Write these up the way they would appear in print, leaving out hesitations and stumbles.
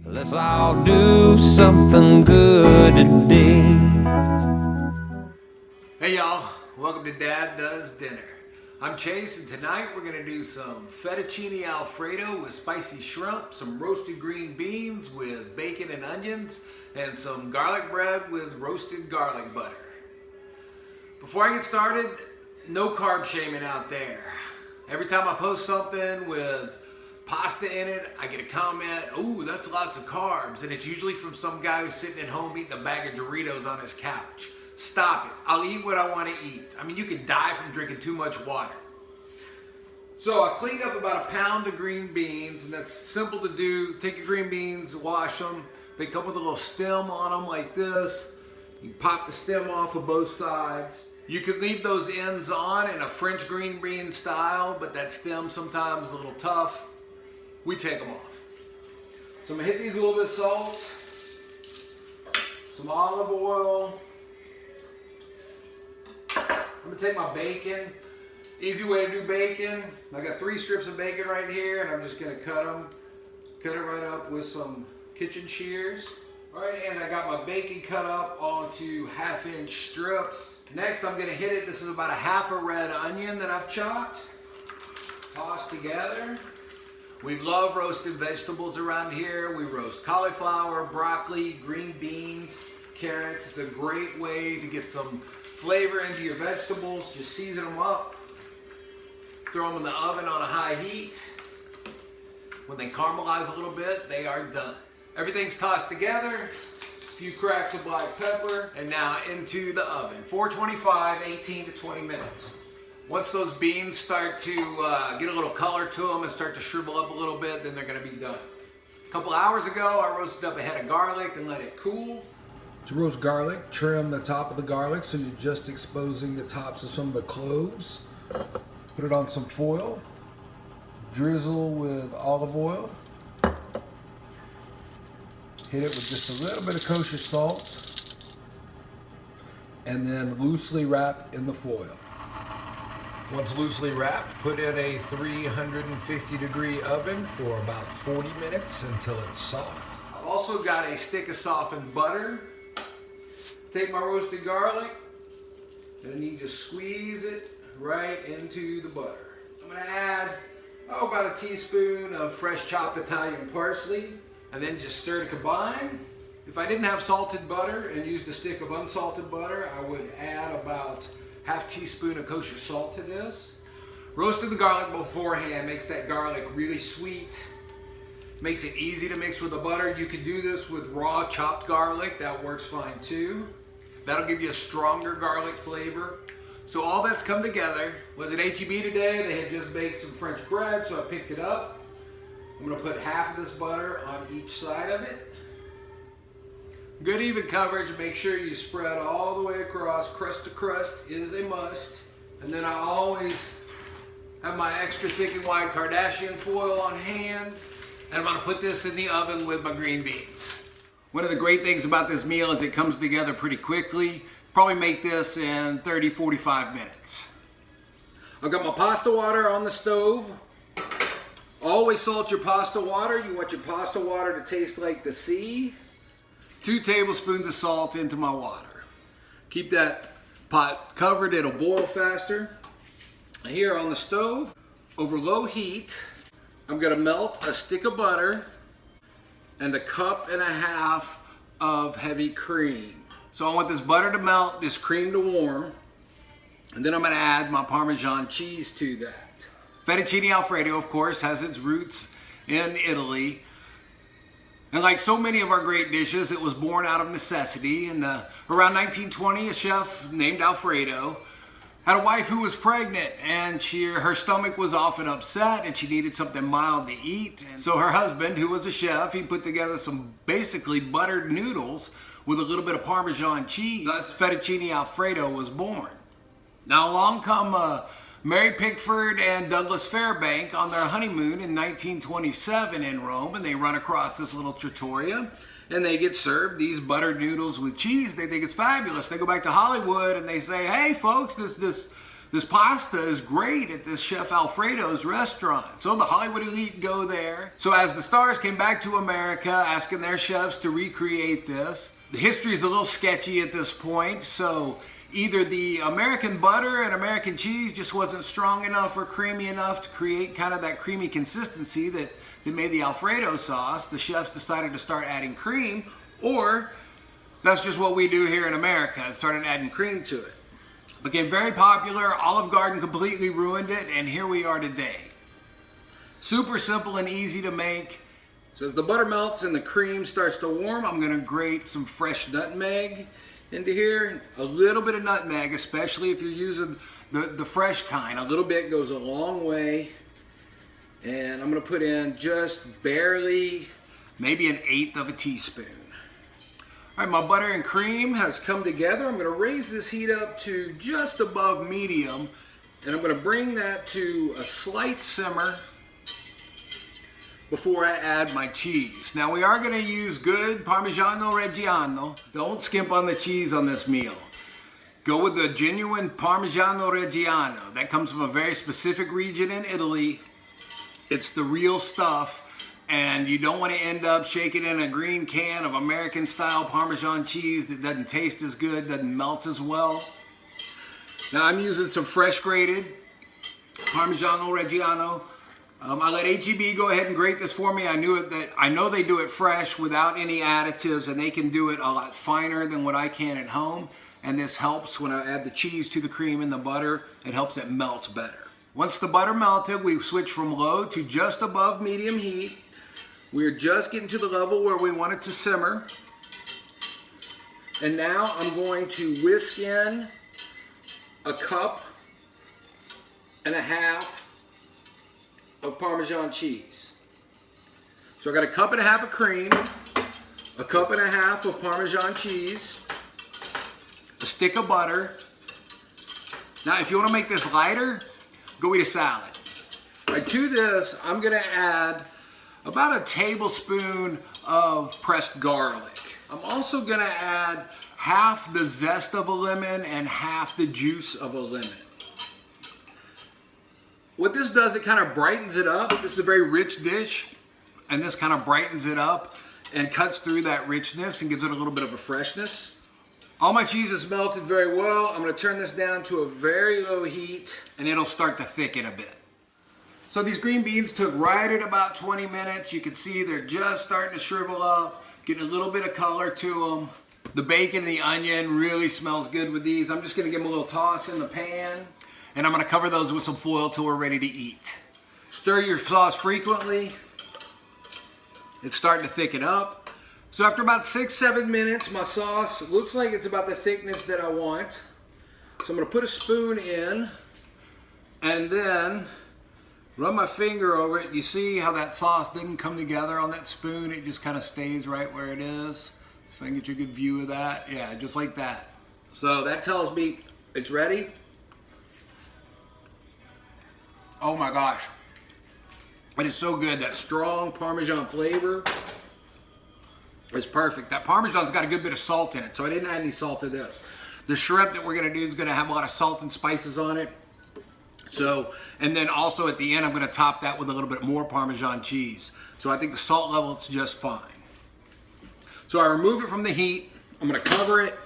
Let's all do something good today. Hey y'all, welcome to Dad Does Dinner. I'm Chase, and tonight we're gonna do some fettuccine Alfredo with spicy shrimp, some roasted green beans with bacon and onions, and some garlic bread with roasted garlic butter. Before I get started, no carb shaming out there. Every time I post something with pasta in it, I get a comment, "Ooh, that's lots of carbs," and it's usually from some guy who's sitting at home eating a bag of Doritos on his couch. Stop it. I'll eat what I want to eat. I mean, you can die from drinking too much water. So I cleaned up about a pound of green beans, and that's simple to do. Take your green beans, wash them. They come with a little stem on them like this. You pop the stem off of both sides. You could leave those ends on in a French green bean style, but that stem sometimes is a little tough. We take them off. So I'm gonna hit these with a little bit of salt, some olive oil. I'm gonna take my bacon. Easy way to do bacon. I got 3 strips of bacon right here, and I'm just gonna cut it right up with some kitchen shears. All right, and I got my bacon cut up onto 1/2-inch strips. Next, I'm gonna hit it. This is about a 1/2 a red onion that I've chopped. Toss together. We love roasted vegetables around here. We roast cauliflower, broccoli, green beans, carrots. It's a great way to get some flavor into your vegetables. Just season them up. Throw them in the oven on a high heat. When they caramelize a little bit, they are done. Everything's tossed together. A few cracks of black pepper, and now into the oven. 425, 18 to 20 minutes. Once those beans start to get a little color to them and start to shrivel up a little bit, then they're gonna be done. A couple hours ago, I roasted up a head of garlic and let it cool. To roast garlic, trim the top of the garlic so you're just exposing the tops of some of the cloves. Put it on some foil. Drizzle with olive oil. Hit it with just a little bit of kosher salt. And then loosely wrap in the foil. Once loosely wrapped, put in a 350-degree oven for about 40 minutes until it's soft. I've also got a stick of softened butter. Take my roasted garlic, and then you just squeeze it right into the butter. I'm gonna add, about a teaspoon of fresh chopped Italian parsley, and then just stir to combine. If I didn't have salted butter and used a stick of unsalted butter, I would add about 1/2 teaspoon of kosher salt to this. Roasting the garlic beforehand makes that garlic really sweet. Makes it easy to mix with the butter. You can do this with raw chopped garlic. That works fine too. That'll give you a stronger garlic flavor. So all that's come together. Was at H-E-B today. They had just baked some French bread, so I picked it up. I'm gonna put 1/2 of this butter on each side of it. Good even coverage. Make sure you spread all the way across. Crust to crust is a must. And then I always have my extra thick and wide Kardashian foil on hand. And I'm gonna put this in the oven with my green beans. One of the great things about this meal is it comes together pretty quickly. Probably make this in 30, 45 minutes. I've got my pasta water on the stove. Always salt your pasta water. You want your pasta water to taste like the sea. 2 tablespoons of salt into my water. Keep that pot covered, it'll boil faster. Here on the stove, over low heat, I'm gonna melt a stick of butter and 1.5 cups of heavy cream. So I want this butter to melt, this cream to warm, and then I'm gonna add my Parmesan cheese to that. Fettuccine Alfredo, of course, has its roots in Italy. And like so many of our great dishes, it was born out of necessity. Around 1920, a chef named Alfredo had a wife who was pregnant, and her stomach was often upset, and she needed something mild to eat. And so her husband, who was a chef, he put together some basically buttered noodles with a little bit of Parmesan cheese. Thus, Fettuccine Alfredo was born. Now along come Mary Pickford and Douglas Fairbank on their honeymoon in 1927 in Rome, and they run across this little trattoria, and they get served these buttered noodles with cheese. They think it's fabulous. They go back to Hollywood and they say, "Hey folks, this This pasta is great at this Chef Alfredo's restaurant. So the Hollywood elite go there. So as the stars came back to America asking their chefs to recreate this, the history is a little sketchy at this point. So either the American butter and American cheese just wasn't strong enough or creamy enough to create kind of that creamy consistency that made the Alfredo sauce. The chefs decided to start adding cream, or that's just what we do here in America, and started adding cream to it. Became very popular, Olive Garden completely ruined it, and here we are today. Super simple and easy to make. So as the butter melts and the cream starts to warm, I'm gonna grate some fresh nutmeg into here. A little bit of nutmeg, especially if you're using the fresh kind. A little bit goes a long way. And I'm gonna put in just barely, maybe 1/8 of a teaspoon. All right, my butter and cream has come together. I'm gonna raise this heat up to just above medium, and I'm gonna bring that to a slight simmer before I add my cheese. Now we are gonna use good Parmigiano Reggiano. Don't skimp on the cheese on this meal. Go with the genuine Parmigiano Reggiano. That comes from a very specific region in Italy. It's the real stuff. And you don't want to end up shaking in a green can of American style Parmesan cheese that doesn't taste as good, doesn't melt as well. Now I'm using some fresh grated Parmigiano Reggiano. I let HEB go ahead and grate this for me. I know they do it fresh without any additives, and they can do it a lot finer than what I can at home. And this helps when I add the cheese to the cream and the butter. It helps it melt better. Once the butter melted, we switch from low to just above medium heat. We're just getting to the level where we want it to simmer. And now I'm going to whisk in 1.5 cups of Parmesan cheese. So I got 1.5 cups of cream, 1.5 cups of Parmesan cheese, a stick of butter. Now if you want to make this lighter, go eat a salad. Right, to this, I'm gonna add about 1 tablespoon of pressed garlic. I'm also gonna add half the zest of a lemon and half the juice of a lemon. What this does, it kind of brightens it up. This is a very rich dish, and this kind of brightens it up and cuts through that richness and gives it a little bit of a freshness. All my cheese is melted very well. I'm gonna turn this down to a very low heat, and it'll start to thicken a bit. So these green beans took right at about 20 minutes. You can see they're just starting to shrivel up, getting a little bit of color to them. The bacon and the onion really smells good with these. I'm just gonna give them a little toss in the pan, and I'm gonna cover those with some foil till we're ready to eat. Stir your sauce frequently. It's starting to thicken up. So after about 6-7 minutes, my sauce looks like it's about the thickness that I want. So I'm gonna put a spoon in, and then run my finger over it. You see how that sauce didn't come together on that spoon? It just kind of stays right where it is. So if I can get you a good view of that. Yeah, just like that. So that tells me it's ready. Oh my gosh. It is so good. That strong Parmesan flavor is perfect. That Parmesan's got a good bit of salt in it, so I didn't add any salt to this. The shrimp that we're gonna do is gonna have a lot of salt and spices on it. So, and then also at the end, I'm gonna top that with a little bit more Parmesan cheese. So I think the salt level is just fine. So I remove it from the heat. I'm gonna cover it.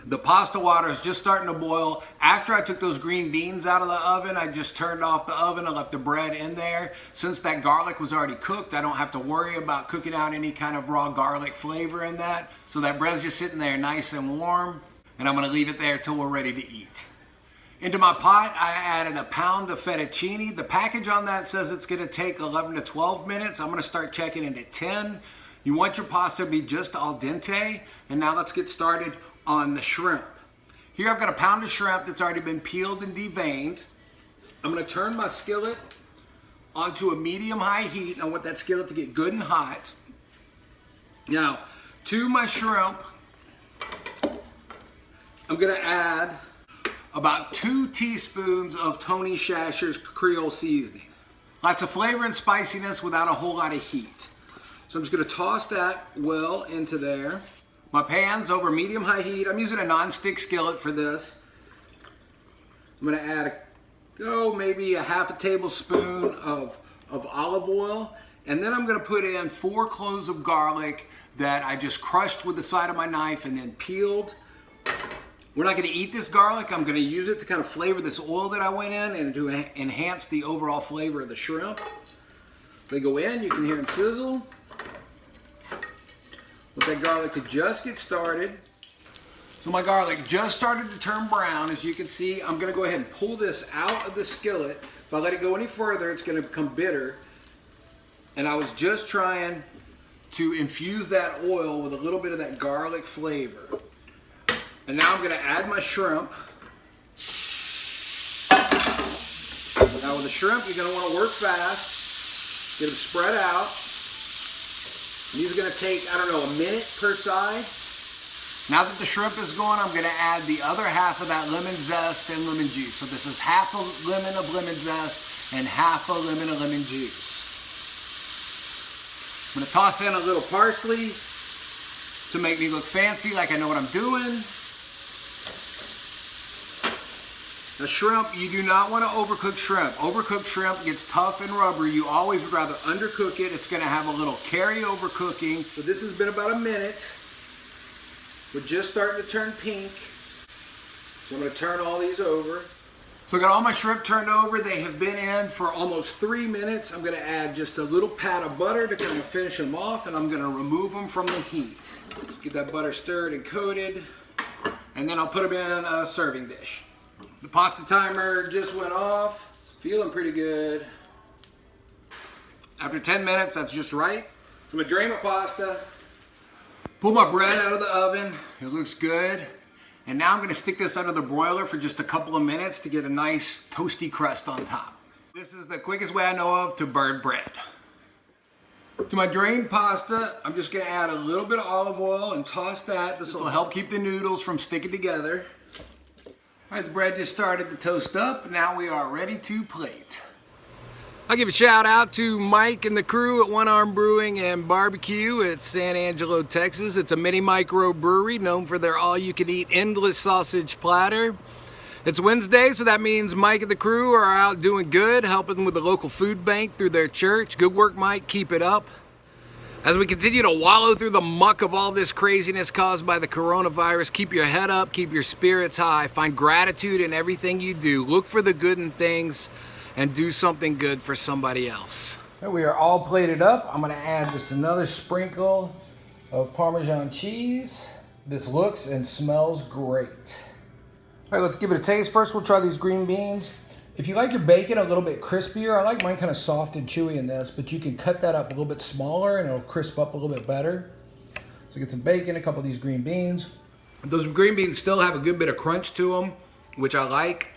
The pasta water is just starting to boil. After I took those green beans out of the oven, I just turned off the oven and left the bread in there. Since that garlic was already cooked, I don't have to worry about cooking out any kind of raw garlic flavor in that. So that bread's just sitting there nice and warm, and I'm gonna leave it there till we're ready to eat. Into my pot, I added 1 pound of fettuccine. The package on that says it's gonna take 11 to 12 minutes. I'm gonna start checking it at 10. You want your pasta to be just al dente. And now let's get started on the shrimp. Here I've got 1 pound of shrimp that's already been peeled and deveined. I'm gonna turn my skillet onto a medium-high heat. I want that skillet to get good and hot. Now, to my shrimp, I'm gonna add about 2 teaspoons of Tony Chachere's Creole seasoning. Lots of flavor and spiciness without a whole lot of heat. So I'm just gonna toss that well into there. My pan's over medium-high heat. I'm using a non-stick skillet for this. I'm gonna add maybe a half a tablespoon of olive oil. And then I'm gonna put in 4 cloves of garlic that I just crushed with the side of my knife and then peeled. We're not gonna eat this garlic. I'm gonna use it to kind of flavor this oil that I went in and to enhance the overall flavor of the shrimp. They go in, you can hear them sizzle. Let that garlic to just get started. So my garlic just started to turn brown. As you can see, I'm gonna go ahead and pull this out of the skillet. If I let it go any further, it's gonna become bitter. And I was just trying to infuse that oil with a little bit of that garlic flavor. And now I'm gonna add my shrimp. Now with the shrimp, you're gonna wanna work fast, get them spread out. These are gonna take, I don't know, a minute per side. Now that the shrimp is going, I'm gonna add the other half of that lemon zest and lemon juice. So this is half a lemon of lemon zest and half a lemon of lemon juice. I'm gonna toss in a little parsley to make me look fancy, like I know what I'm doing. The shrimp, you do not want to overcook shrimp. Overcooked shrimp gets tough and rubbery. You always would rather undercook it. It's gonna have a little carryover cooking. So this has been about a minute. We're just starting to turn pink. So I'm gonna turn all these over. So I got all my shrimp turned over. They have been in for almost 3 minutes. I'm gonna add just a little pat of butter to kind of finish them off, and I'm gonna remove them from the heat. Get that butter stirred and coated, and then I'll put them in a serving dish. The pasta timer just went off. It's feeling pretty good. After 10 minutes, that's just right. So I'm gonna drain my pasta, pull my bread out of the oven. It looks good. And now I'm gonna stick this under the broiler for just a couple of minutes to get a nice toasty crust on top. This is the quickest way I know of to burn bread. To my drained pasta, I'm just gonna add a little bit of olive oil and toss that. This will help keep the noodles from sticking together. All right, the bread just started to toast up. Now we are ready to plate. I'll give a shout out to Mike and the crew at One Arm Brewing and Barbecue at San Angelo, Texas. It's a mini micro brewery known for their all-you-can-eat endless sausage platter. It's Wednesday, so that means Mike and the crew are out doing good, helping with the local food bank through their church. Good work, Mike. Keep it up. As we continue to wallow through the muck of all this craziness caused by the coronavirus, keep your head up, keep your spirits high, find gratitude in everything you do. Look for the good in things and do something good for somebody else. We are all plated up. I'm gonna add just another sprinkle of Parmesan cheese. This looks and smells great. All right, let's give it a taste. First, we'll try these green beans. If you like your bacon a little bit crispier, I like mine kind of soft and chewy in this, but you can cut that up a little bit smaller and it'll crisp up a little bit better. So get some bacon, a couple of these green beans. Those green beans still have a good bit of crunch to them, which I like.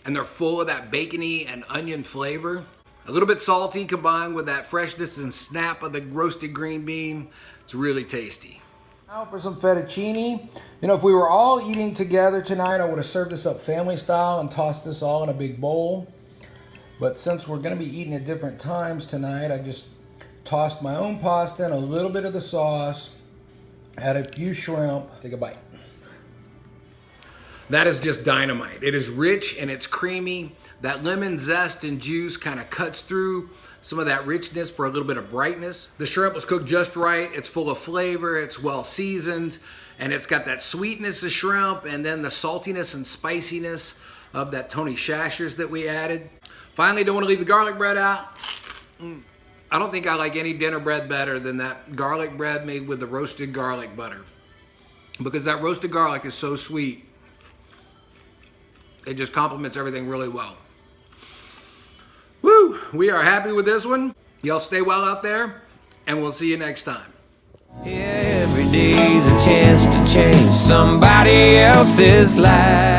And they're full of that bacony and onion flavor. A little bit salty combined with that freshness and snap of the roasted green bean. It's really tasty. Now for some fettuccine. You know, if we were all eating together tonight, I would have served this up family style and tossed this all in a big bowl. But since we're gonna be eating at different times tonight, I just tossed my own pasta and a little bit of the sauce, added a few shrimp. Take a bite. That is just dynamite. It is rich and it's creamy. That lemon zest and juice kind of cuts through some of that richness for a little bit of brightness. The shrimp was cooked just right. It's full of flavor. It's well seasoned. And it's got that sweetness of shrimp and then the saltiness and spiciness of that Tony Chacher's that we added. Finally, don't want to leave the garlic bread out. I don't think I like any dinner bread better than that garlic bread made with the roasted garlic butter. Because that roasted garlic is so sweet. It just complements everything really well. Woo! We are happy with this one. Y'all stay well out there, and we'll see you next time. Yeah, every day's a chance to change somebody else's life.